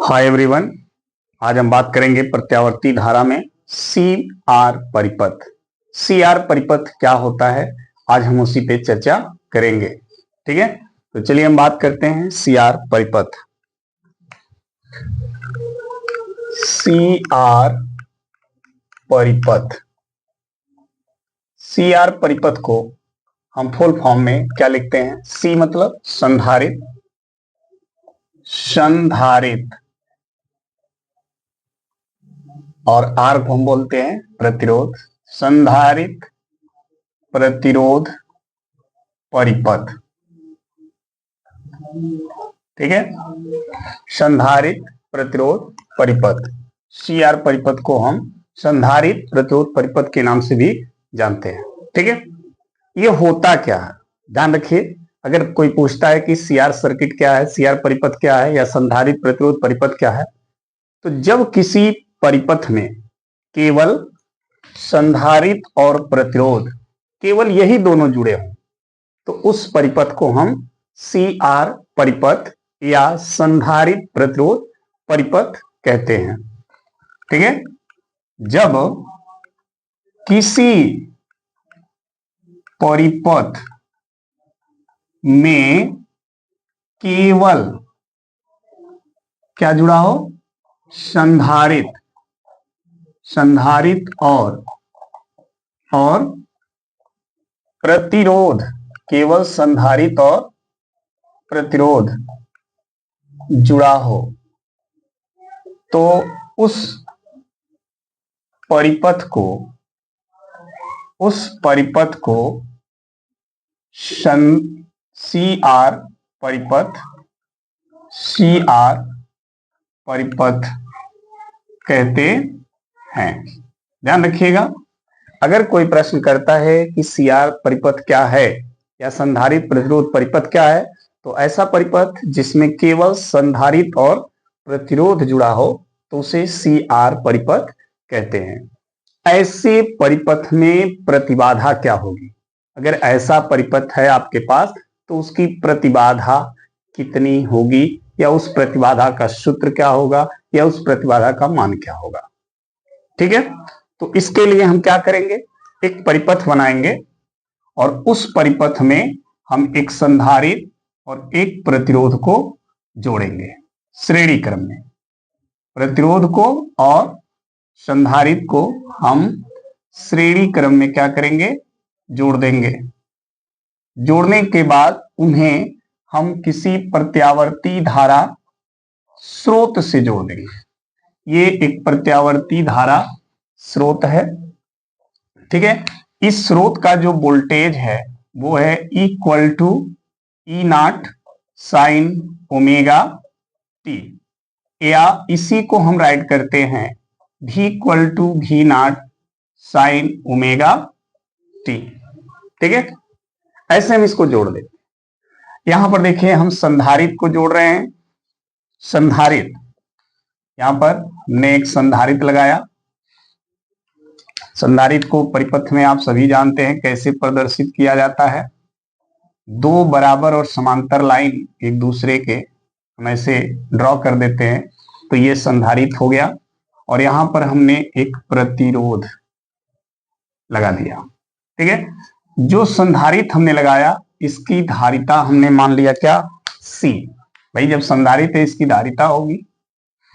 Hi everyone, आज हम बात करेंगे प्रत्यावर्ती धारा में सी आर परिपथ। सी आर परिपथ क्या होता है, आज हम उसी पे चर्चा करेंगे। ठीक है, तो चलिए हम बात करते हैं सी आर परिपथ। सी आर परिपथ, सी आर परिपथ को हम फुल फॉर्म में क्या लिखते हैं? सी मतलब संधारित, संधारित, और आर को हम बोलते हैं प्रतिरोध। संधारित प्रतिरोध परिपथ। ठीक है, संधारित प्रतिरोध परिपथ, सी आर परिपथ को हम संधारित प्रतिरोध परिपथ के नाम से भी जानते हैं। ठीक है, ये होता क्या है, ध्यान रखिए। अगर कोई पूछता है कि सी आर सर्किट क्या है, सी आर परिपथ क्या है, या संधारित प्रतिरोध परिपथ क्या है, तो जब किसी परिपथ में केवल संधारित और प्रतिरोध, केवल यही दोनों जुड़े हों, तो उस परिपथ को हम सी आर परिपथ या संधारित प्रतिरोध परिपथ कहते हैं। ठीक है, जब किसी परिपथ में केवल क्या जुड़ा हो? संधारित, संधारित और प्रतिरोध, केवल संधारित और प्रतिरोध जुड़ा हो, तो उस परिपथ को सी आर परिपथ, सी आर परिपथ कहते हैं। ध्यान रखिएगा, अगर कोई प्रश्न करता है कि सी आर परिपथ क्या है या संधारित प्रतिरोध परिपथ क्या है, तो ऐसा परिपथ जिसमें केवल संधारित और प्रतिरोध जुड़ा हो तो उसे सी आर परिपथ कहते हैं। ऐसे परिपथ में प्रतिबाधा क्या होगी? अगर ऐसा परिपथ है आपके पास तो उसकी प्रतिबाधा कितनी होगी, या उस प्रतिबाधा का सूत्र क्या होगा, या उस प्रतिबाधा का मान क्या होगा? ठीक है, तो इसके लिए हम क्या करेंगे, एक परिपथ बनाएंगे और उस परिपथ में हम एक संधारित और एक प्रतिरोध को जोड़ेंगे श्रेणी क्रम में। प्रतिरोध को और संधारित को हम श्रेणी क्रम में क्या करेंगे? जोड़ देंगे। जोड़ने के बाद उन्हें हम किसी प्रत्यावर्ती धारा स्रोत से जोड़ देंगे। ये एक प्रत्यावर्ती धारा स्रोत है। ठीक है, इस स्रोत का जो वोल्टेज है वो है equal to E naught sine omega t, या इसी को हम राइट करते हैं V equal to V naught sine omega t. ठीक है, ऐसे हम इसको जोड़ देते हैं। यहां पर देखिए हम संधारित को जोड़ रहे हैं। संधारित, यहां पर हमने एक संधारित लगाया। संधारित को परिपथ में आप सभी जानते हैं कैसे प्रदर्शित किया जाता है। दो बराबर और समांतर लाइन एक दूसरे के हम ऐसे ड्रॉ कर देते हैं, तो ये संधारित हो गया। और यहां पर हमने एक प्रतिरोध लगा दिया। ठीक है, जो संधारित हमने लगाया इसकी धारिता हमने मान लिया क्या? C। भाई जब संधारित है इसकी धारिता होगी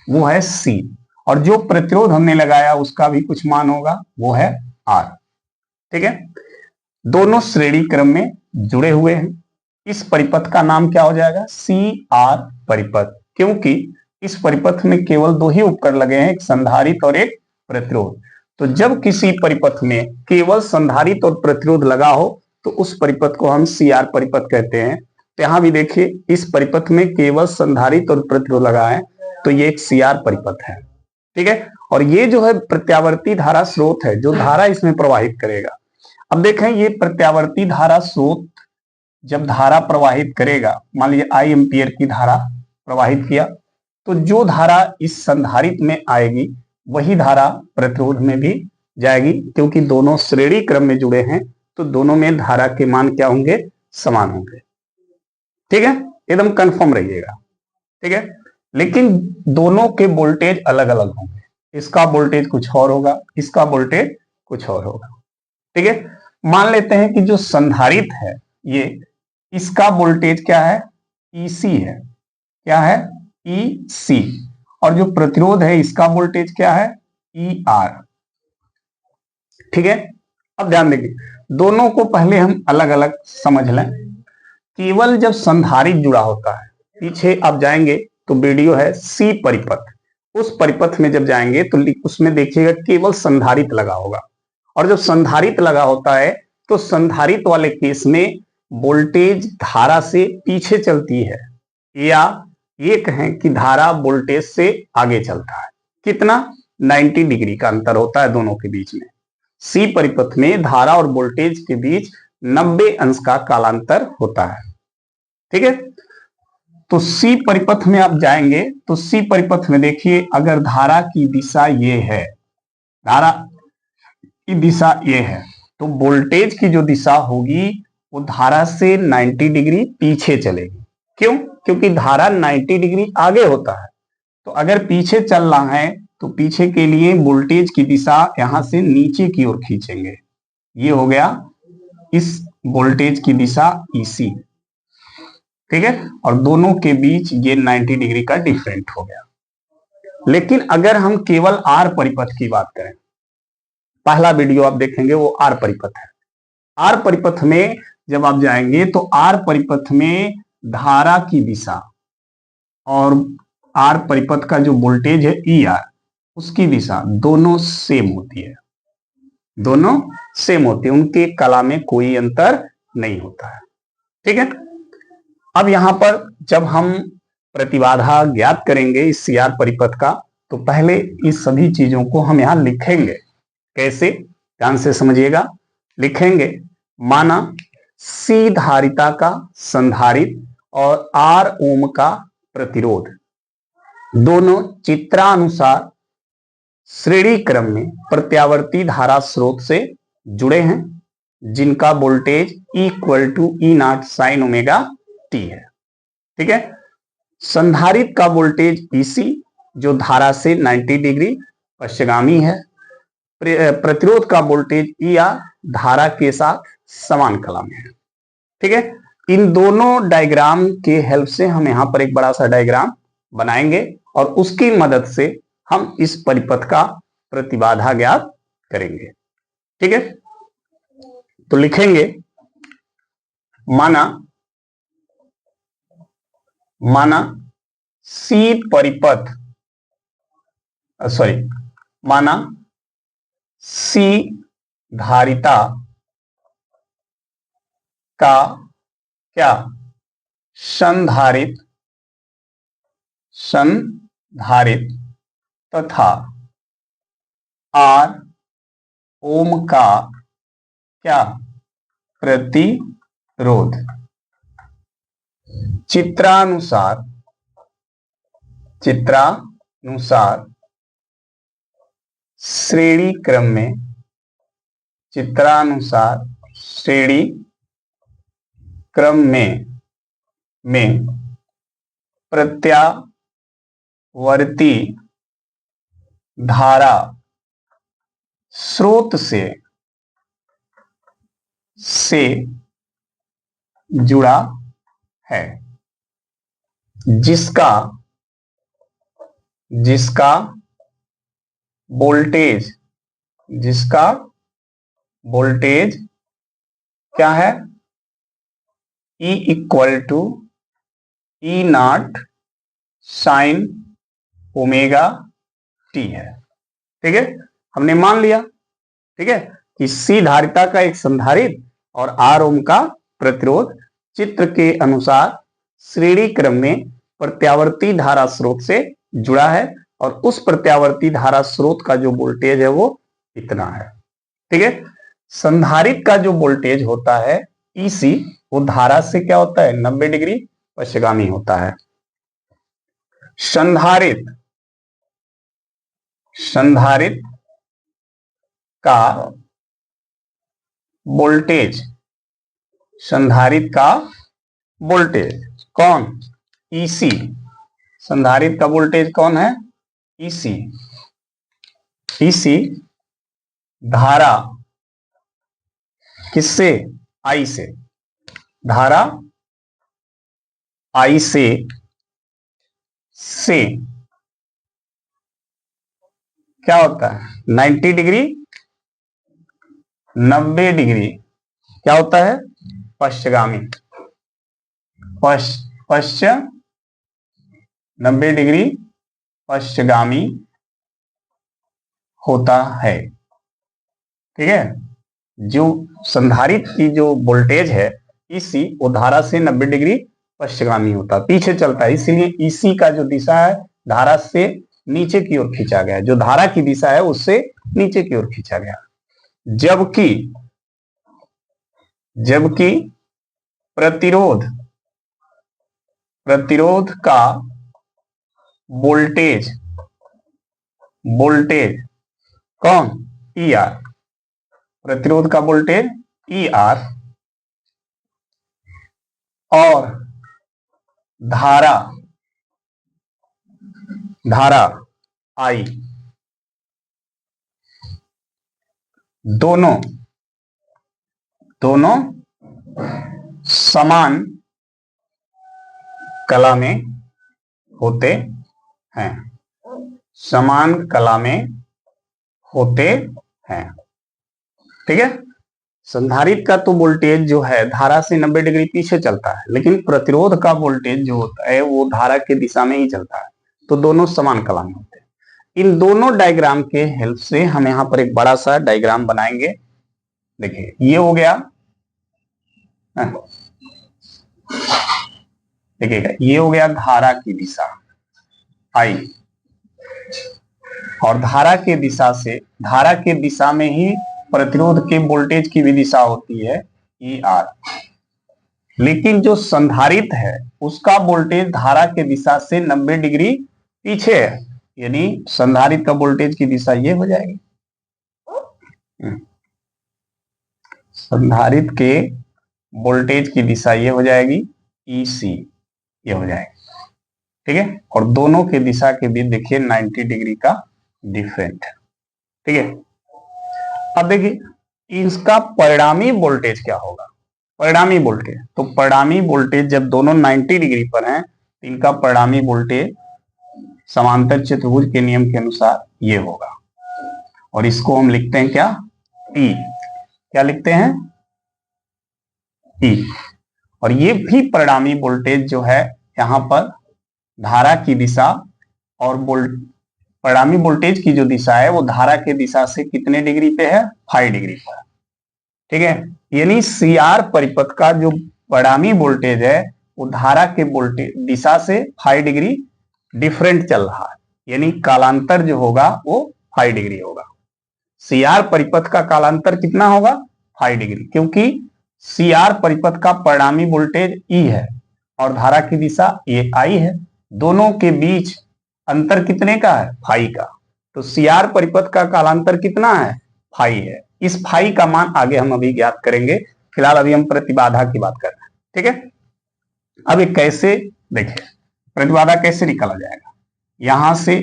वो है C, और जो प्रतिरोध हमने लगाया उसका भी कुछ मान होगा, वो है R। ठीक है, दोनों श्रेणी क्रम में जुड़े हुए हैं। इस परिपथ का नाम क्या हो जाएगा? सी आर परिपथ, क्योंकि इस परिपथ में केवल दो ही उपकरण लगे हैं, एक संधारित और एक प्रतिरोध। तो जब किसी परिपथ में केवल संधारित और प्रतिरोध लगा हो तो उस परिपथ को हम सी आर परिपथ कहते हैं। तो यहां भी देखिए इस परिपथ में केवल संधारित और प्रतिरोध लगा है, तो ये एक सी आर परिपथ है। ठीक है, और ये जो है प्रत्यावर्ती धारा स्रोत है जो धारा इसमें प्रवाहित करेगा। अब देखें ये प्रत्यावर्ती धारा स्रोत जब धारा प्रवाहित करेगा, मान लीजिए आई एम्पियर की धारा प्रवाहित किया, तो जो धारा इस संधारित में आएगी वही धारा प्रतिरोध में भी जाएगी, क्योंकि दोनों श्रेणी क्रम में जुड़े हैं तो दोनों में धारा के मान क्या होंगे? समान होंगे। ठीक है, एकदम कंफर्म रहिएगा, ठीक है। लेकिन दोनों के वोल्टेज अलग अलग होंगे, इसका वोल्टेज कुछ और होगा, इसका वोल्टेज कुछ और होगा, ठीक है। मान लेते हैं कि जो संधारित्र है ये, इसका वोल्टेज क्या है, ईसी है, क्या है, ईसी। और जो प्रतिरोध है इसका वोल्टेज क्या है, ई आर, ठीक है। अब ध्यान देखिए, दोनों को पहले हम अलग अलग समझ लें। केवल जब संधारित्र जुड़ा होता है, पीछे आप जाएंगे तो वीडियो है सी परिपथ, उस परिपथ में जब जाएंगे तो उसमें देखिएगा केवल संधारित्र लगा होगा। और जब संधारित्र लगा होता है तो संधारित्र वाले केस में वोल्टेज धारा से पीछे चलती है, या ये कहें कि धारा वोल्टेज से आगे चलता है। कितना, 90 डिग्री का अंतर होता है दोनों के बीच में। सी परिपथ में धारा और वोल्टेज के बीच 90 अंश का कालांतर होता है, ठीक है। तो सी परिपथ में आप जाएंगे तो सी परिपथ में देखिए, अगर धारा की दिशा ये है, धारा की दिशा ये है, तो वोल्टेज की जो दिशा होगी वो धारा से 90 डिग्री पीछे चलेगी। क्यों, क्योंकि धारा 90 डिग्री आगे होता है, तो अगर पीछे चल रहा है तो पीछे के लिए वोल्टेज की दिशा यहां से नीचे की ओर खींचेंगे। ये हो गया इस वोल्टेज की दिशा ईसी, ठीक है। और दोनों के बीच ये 90 डिग्री का डिफरेंट हो गया। लेकिन अगर हम केवल आर परिपथ की बात करें, पहला वीडियो आप देखेंगे वो आर परिपथ है। आर परिपथ में जब आप जाएंगे तो आर परिपथ में धारा की दिशा और आर परिपथ का जो वोल्टेज है ई आर, उसकी दिशा दोनों सेम होती है, दोनों सेम होती है, उनके कला में कोई अंतर नहीं होता है, ठीक है। अब यहां पर जब हम प्रतिबाधा ज्ञात करेंगे इस सी आर परिपथ का, तो पहले इस सभी चीजों को हम यहां लिखेंगे। कैसे, ध्यान से समझिएगा। लिखेंगे, माना सी धारिता का संधारित्र और आर ओम का प्रतिरोध दोनों चित्रानुसार श्रेणी क्रम में प्रत्यावर्ती धारा स्रोत से जुड़े हैं, जिनका voltage equal to E naught sine omega t है, ठीक है। संधारित्र का वोल्टेज ईसी जो धारा से 90 डिग्री पश्चिगामी है, प्रतिरोध का वोल्टेज ई आर धारा के साथ समान कला में है, ठीक है। इन दोनों डायग्राम के हेल्प से हम यहां पर एक बड़ा सा डायग्राम बनाएंगे और उसकी मदद से हम इस परिपथ का प्रतिबाधा ज्ञात करेंगे, ठीक है। तो लिखेंगे, माना सी परिपथ, माना सी धारिता का क्या, संधारित्र तथा आर ओम का क्या, प्रतिरोध चित्रानुसार श्रेणी क्रम में, श्रेणी क्रम में प्रत्यावर्ती धारा स्रोत से जुड़ा है, जिसका वोल्टेज क्या है, E equal to E naught sine omega t है, ठीक है। हमने मान लिया, ठीक है, कि सी धारिता का एक संधारित्र और आर ओम का प्रतिरोध चित्र के अनुसार श्रेणी क्रम में प्रत्यावर्ती धारा स्रोत से जुड़ा है, और उस प्रत्यावर्ती धारा स्रोत का जो वोल्टेज है वो इतना है, ठीक है। संधारित्र का जो वोल्टेज होता है ईसी, वो धारा से क्या होता है, 90 डिग्री पश्चिगामी होता है। संधारित्र का वोल्टेज कौन? ईसी। संधारित्र का वोल्टेज कौन है? ईसी। ईसी धारा किससे? आई से। धारा आई से क्या होता है? 90 डिग्री, 90 डिग्री क्या होता है? पश्चगामी। पश्च 90 डिग्री पश्चगामी होता है। ठीक है। जो संधारित्र की जो वोल्टेज है ईसी, वो धारा से 90 डिग्री पश्चगामी होता है, पीछे चलता है। इसीलिए ईसी का जो दिशा है धारा से नीचे की ओर खींचा गया, जो धारा की दिशा है उससे नीचे की ओर खींचा गया। जबकि जबकि प्रतिरोध प्रतिरोध का वोल्टेज वोल्टेज कौन? E R. प्रतिरोध का वोल्टेज ई आर और धारा धारा आई दोनों दोनों समान कला में होते हैं, समान कला में होते हैं। ठीक है। संधारित्र का तो वोल्टेज जो है धारा से 90 डिग्री पीछे चलता है, लेकिन प्रतिरोध का वोल्टेज जो होता है वो धारा के दिशा में ही चलता है, तो दोनों समान कला में होते हैं। इन दोनों डायग्राम के हेल्प से हम यहां पर एक बड़ा सा डायग्राम बनाएंगे। देखिए ये हो गया, देखिएगा ये हो गया धारा की दिशा आई, और धारा के दिशा में ही प्रतिरोध के वोल्टेज की भी दिशा होती है ई आर। लेकिन जो संधारित्र है उसका वोल्टेज धारा के दिशा से 90 डिग्री पीछे है, यानी संधारित्र का वोल्टेज की दिशा ये हो जाएगी। संधारित्र के वोल्टेज की दिशा ये हो जाएगी ईसी, ये हो जाएगी। ठीक है। और दोनों के दिशा के बीच देखिए 90 डिग्री का डिफरेंट। ठीक है। अब देखिए इसका परिणामी वोल्टेज क्या होगा? परिणामी वोल्टेज, तो परिणामी वोल्टेज जब दोनों 90 डिग्री पर हैं तो इनका परिणामी वोल्टेज समांतर चतुर्भुज के नियम के अनुसार ये होगा, और इसको हम लिखते हैं क्या? ई। क्या लिखते हैं? ई। और ये भी परिणामी वोल्टेज जो है यहां पर धारा की दिशा और परिणामी वोल्टेज की जो दिशा है वो धारा के दिशा से कितने डिग्री पे है? 5 डिग्री पर। ठीक है। यानी सी आर परिपथ का जो परिणामी वोल्टेज है वो धारा के वोल्टेज दिशा से 5 डिग्री डिफरेंट चल रहा है, यानी कालांतर जो होगा वो 5 डिग्री होगा। सी आर परिपथ का कालांतर कितना होगा? 5 डिग्री, क्योंकि सी आर परिपथ का परिणामी वोल्टेज ई है और धारा की दिशा ये आई है, दोनों के बीच अंतर कितने का है? फाई का। तो सी आर परिपथ का कालांतर कितना है? फाई है। इस फाई का मान आगे हम अभी ज्ञात करेंगे, फिलहाल अभी हम प्रतिबाधा की बात कर रहे हैं। ठीक है। अब ये कैसे, देखिए प्रतिबाधा कैसे निकाला जाएगा? यहां से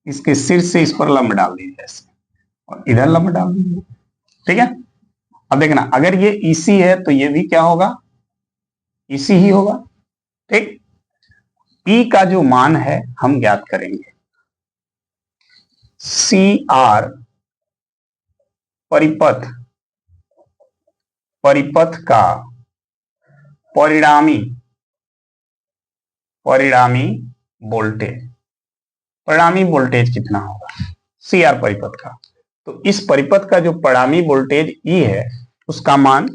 इसके सिर से इस पर लंब डाल दीजिए ऐसे, और इधर लंब डाल दीजिए। ठीक है। अब देखना, अगर ये ईसी है तो ये भी क्या होगा? ईसी ही होगा। ठीक। ई का जो मान है हम ज्ञात करेंगे। सी आर परिपथ का परिणामी वोल्टेज कितना होगा? सी आर परिपथ का। तो इस परिपथ का जो परिणामी वोल्टेज ई है उसका मान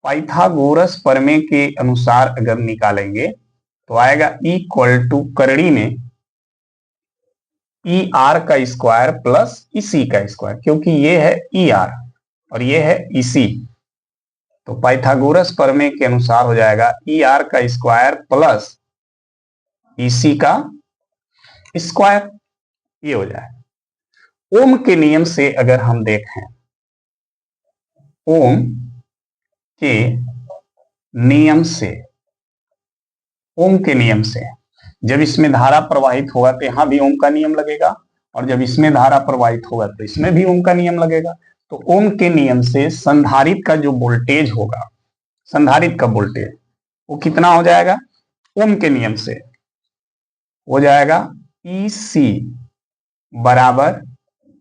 पाइथागोरस प्रमेय के अनुसार अगर निकालेंगे तो आएगा इक्वल टू करड़ी में ई आर का स्क्वायर प्लस इसी का स्क्वायर, क्योंकि ये है ई आर और ये है इसी, तो पाइथागोरस प्रमेय के अनुसार हो जाएगा ई आर का स्क्वायर प्लस इसी का स्क्वायर, ये हो जाए। ओम के नियम से अगर हम देखें, ओम के नियम से ओम के नियम से। जब इसमें धारा प्रवाहित होगा तो यहां भी ओम का नियम लगेगा, और जब इसमें धारा प्रवाहित होगा तो इसमें भी ओम का नियम लगेगा। तो ओम के नियम से संधारित्र का जो वोल्टेज होगा, संधारित्र का वोल्टेज वो कितना हो जाएगा? ओम के नियम से हो जाएगा EC बराबर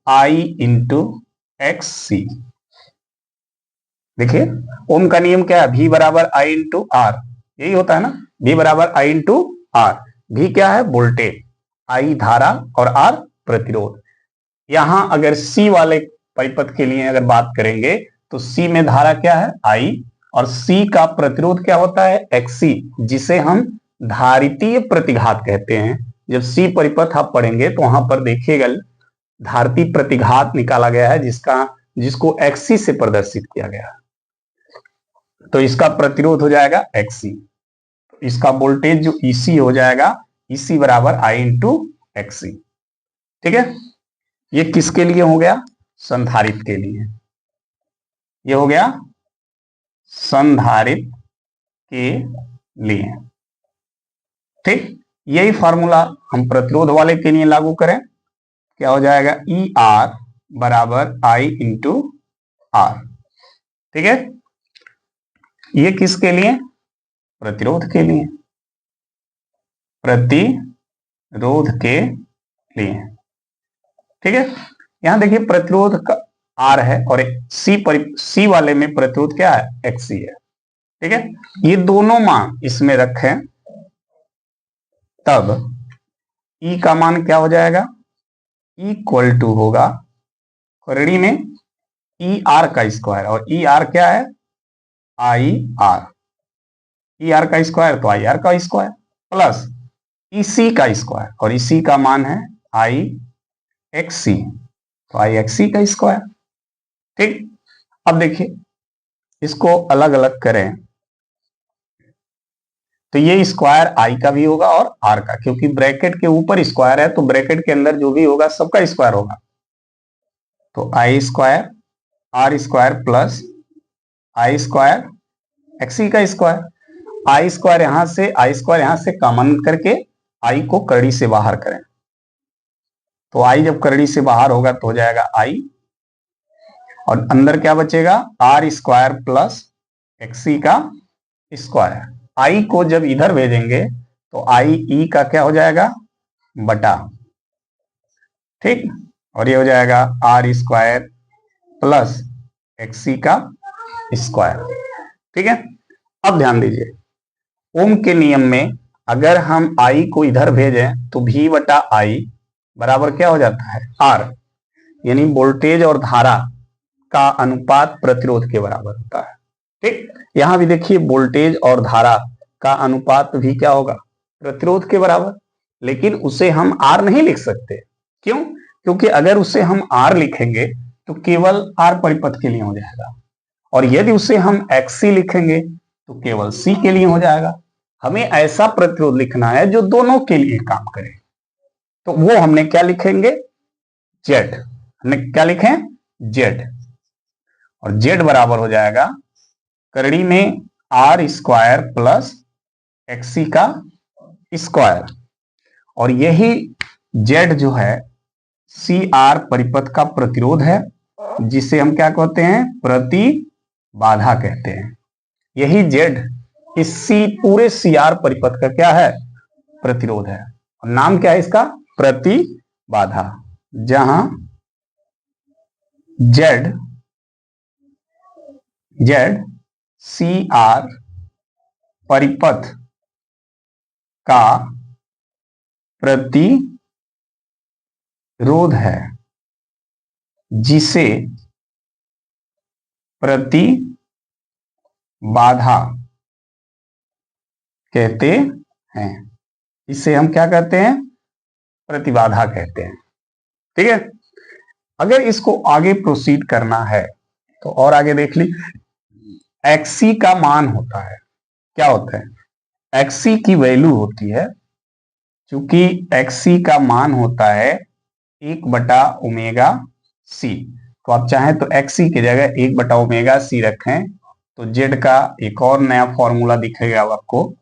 I इंटू एक्स सी। देखिए ओम का नियम क्या है? V बराबर I इंटू आर, यही होता है ना, V बराबर I इंटू आर। V क्या है? वोल्टेज, I धारा और R प्रतिरोध। यहां अगर C वाले परिपथ के लिए अगर बात करेंगे तो C में धारा क्या है? I, और C का प्रतिरोध क्या होता है? XC, जिसे हम धारितीय प्रतिघात कहते हैं। जब C परिपथ आप पढ़ेंगे तो वहां पर देखिएगा धारितीय प्रतिघात निकाला गया है, जिसको XC से प्रदर्शित किया गया है। तो इसका प्रतिरोध हो जाएगा XC, इसका वोल्टेज जो EC हो जाएगा EC बराबर I इंटू XC। ठीक है, ये किसके लिए हो गया? संधारित्र के लिए। ये हो गया संधारित्र के लिए। ठीक, यही फॉर्मूला हम प्रतिरोध वाले के लिए लागू करें, क्या हो जाएगा? ER बराबर I इंटू आर। ठीक है, ये किसके लिए? प्रतिरोध के लिए, प्रतिरोध के लिए। ठीक है, यहां देखिए प्रतिरोध का R है और C वाले में प्रतिरोध क्या है? XC है। ठीक है, ये दोनों मान इसमें रखें तब E का मान क्या हो जाएगा? इक्वल टू होगा करड़ी में ER का स्क्वायर, और ER क्या है? IR। ER का स्क्वायर तो IR का स्क्वायर प्लस EC का स्क्वायर, और EC का मान है IXC, तो IXC का स्क्वायर। ठीक, अब देखिए इसको अलग अलग करें तो ये स्क्वायर I का भी होगा और R का, क्योंकि ब्रैकेट के ऊपर स्क्वायर है तो ब्रैकेट के अंदर जो भी होगा सबका स्क्वायर होगा। तो I square R square plus I square XC का स्क्वायर। I स्क्वायर यहां से कॉमन करके I को करड़ी से बाहर करें, तो I जब करड़ी से बाहर होगा तो हो जाएगा I, और अंदर क्या बचेगा? R स्क्वायर प्लस XC का स्क्वायर। I को जब इधर भेजेंगे तो I E का क्या हो जाएगा? बटा। ठीक, और ये हो जाएगा R स्क्वायर प्लस XC का स्क्वायर। ठीक है, अब ध्यान दीजिए ओम के नियम में अगर हम I को इधर भेजें तो V बटा I बराबर क्या हो जाता है? R, यानी वोल्टेज और धारा का अनुपात प्रतिरोध के बराबर होता है। ठीक, यहां भी देखिए वोल्टेज और धारा का अनुपात भी क्या होगा? प्रतिरोध के बराबर, लेकिन उसे हम R नहीं लिख सकते। क्यों? क्योंकि अगर उसे हम R लिखेंगे तो केवल R परिपथ के लिए हो जाएगा, और यदि उसे हम XC लिखेंगे तो केवल C के लिए हो जाएगा। हमें ऐसा प्रतिरोध लिखना है जो दोनों के लिए काम करे, तो वो हमने क्या लिखेंगे? Z। हमने क्या लिखे? Z, और Z बराबर हो जाएगा करड़ी में R स्क्वायर प्लस XC का स्क्वायर, और यही Z जो है CR परिपथ का प्रतिरोध है, जिसे हम क्या कहते हैं? प्रतिबाधा कहते हैं। यही Z इस पूरे CR परिपथ का क्या है? प्रतिरोध है, और नाम क्या है इसका? प्रतिबाधा। जहां Z CR परिपथ का प्रतिरोध है, जिसे प्रतिबाधा कहते हैं। इसे हम क्या कहते हैं? प्रतिबाधा कहते हैं। ठीक है, अगर इसको आगे प्रोसीड करना है तो और आगे देख ली, XC का मान होता है, क्या होता है? XC की वैल्यू होती है, चूंकि XC का मान होता है 1/ओमेगा C, तो आप चाहें तो XC की जगह 1/ओमेगा C रखें तो Z का एक और नया फॉर्मूला दिखेगा आपको,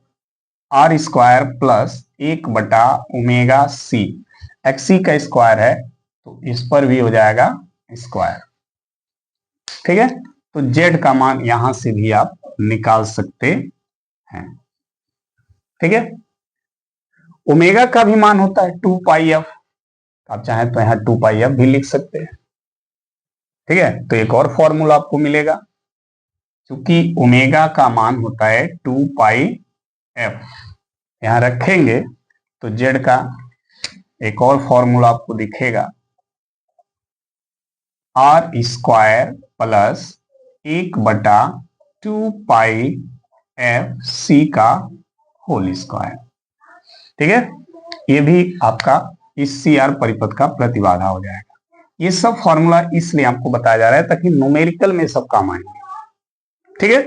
आर स्क्वायर प्लस 1/ओमेगा सी। एक्सी का स्क्वायर है तो इस पर भी हो जाएगा स्क्वायर। ठीक है, तो जेड का मान यहां से भी आप निकाल सकते हैं। ठीक है, ओमेगा का भी मान होता है 2πf, आप चाहें तो यहां 2πf भी लिख सकते हैं। ठीक है, तो एक और फॉर्मूला आपको मिलेगा, क्योंकि ओमेगा का मान होता है 2πf, यहां रखेंगे तो जेड का एक और फॉर्मूला आपको दिखेगा, आर स्क्वायर प्लस 1/2πf सी का होल स्क्वायर। ठीक है, ये भी आपका इस सी आर परिपथ का प्रतिबाधा हो जाएगा। ये सब फॉर्मूला इसलिए आपको बताया जा रहा है ताकि न्यूमेरिकल में सब काम आएंगे। ठीक है,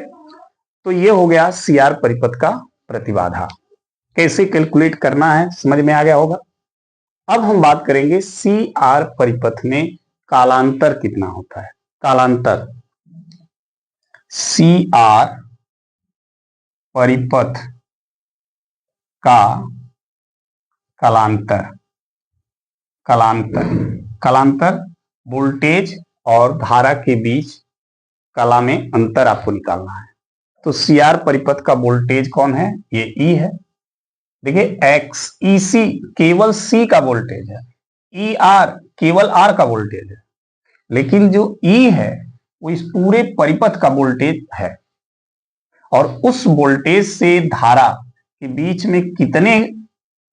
तो ये हो गया सी आर परिपथ का प्रतिबाधा, कैसे कैलकुलेट करना है समझ में आ गया होगा। अब हम बात करेंगे सी आर परिपथ में कालांतर कितना होता है। कालांतर, सी आर परिपथ का कालांतर, कालांतर वोल्टेज और धारा के बीच कला में अंतर आपको निकालना है। तो सी आर परिपथ का वोल्टेज कौन है, ये ई है। देखिए एक्स ई सी केवल सी का वोल्टेज है, ई आर केवल आर का वोल्टेज है, लेकिन जो ई है वो इस पूरे परिपथ का वोल्टेज है। और उस वोल्टेज से धारा के बीच में कितने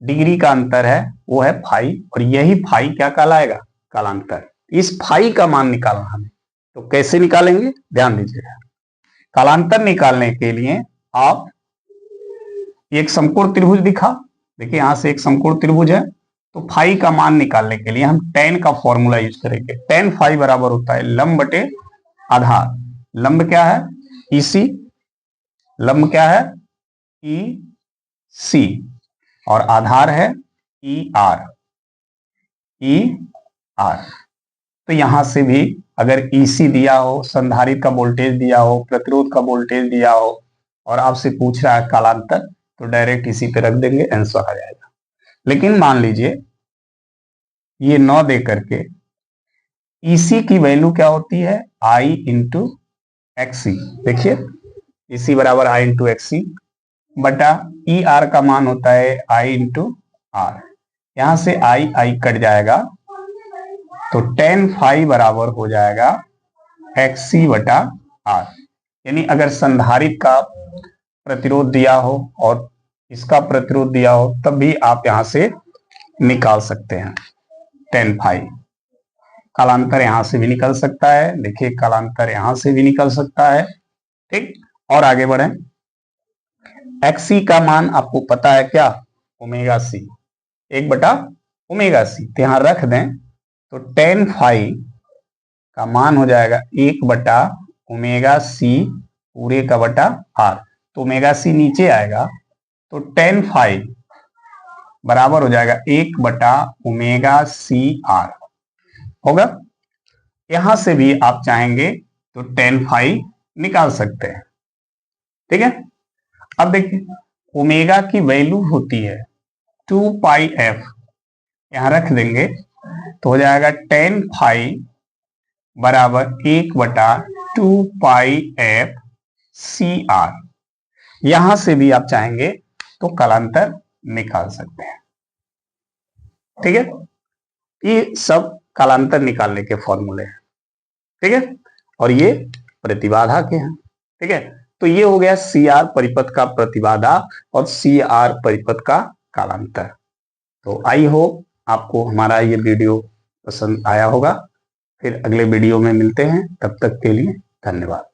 डिग्री का अंतर है वो है फाई, और यही फाई क्या कहलाएगा, कालांतर। इस फाई का मान निकालना हमें, तो कैसे निकालेंगे ध्यान दीजिएगा। कालांतर निकालने के लिए आप एक समकोण त्रिभुज दिखा, देखिए यहां से एक समकोण त्रिभुज है, तो फाई का मान निकालने के लिए हम tan का फॉर्मूला यूज करेंगे। tan फाई बराबर होता है लंब बटे आधार। लंब क्या है, ईसी, लंब क्या है, ई सी, और आधार है ई आर, ई आर। तो यहां से भी अगर ईसी दिया हो, संधारित्र का वोल्टेज दिया हो, प्रतिरोध का वोल्टेज दिया हो, और आपसे पूछ रहा है कालांतर, तो डायरेक्ट इसी पे रख देंगे, आंसर आ जाएगा। लेकिन मान लीजिए ये 9 दे करके ईसी की वैल्यू क्या होती है, आई इंटू एक्सी। देखिए ईसी बराबर आई इंटू एक्सी बटा ई आर का मान होता है आई इंटू आर। यहां से आई आई कट जाएगा, तो tan फाई बराबर हो जाएगा एक्सी बटा आर। यानी अगर संधारित्र का प्रतिरोध दिया हो और इसका प्रतिरोध दिया हो तब भी आप यहां से निकाल सकते हैं tan फाई। कालांतर यहां से भी निकल सकता है, देखिए कालांतर यहां से भी निकल सकता है। ठीक, और आगे बढ़े, एक्सी का मान आपको पता है क्या, ओमेगा सी, 1/ओमेगा सी, तो यहां रख दें, तो tan फाई का मान हो जाएगा 1/ओमेगा सी पूरे का बटा आर। तो ओमेगा सी नीचे आएगा, तो tan फाई बराबर हो जाएगा 1/ओमेगा सी आर होगा। यहां से भी आप चाहेंगे तो tan फाई निकाल सकते हैं। ठीक है, अब देखिए ओमेगा की वैल्यू होती है 2πf, यहां रख देंगे तो हो जाएगा tan फाई बराबर 1/2πf सी आर। यहां से भी आप चाहेंगे तो कालांतर निकाल सकते हैं। ठीक है, ये सब कालांतर निकालने के फॉर्मूले हैं। ठीक है, और ये प्रतिबाधा के हैं। ठीक है, तो ये हो गया सी आर परिपथ का प्रतिबाधा और सी आर परिपथ का कालांतर। तो आई होप आपको हमारा ये वीडियो पसंद आया होगा। फिर अगले वीडियो में मिलते हैं, तब तक के लिए धन्यवाद।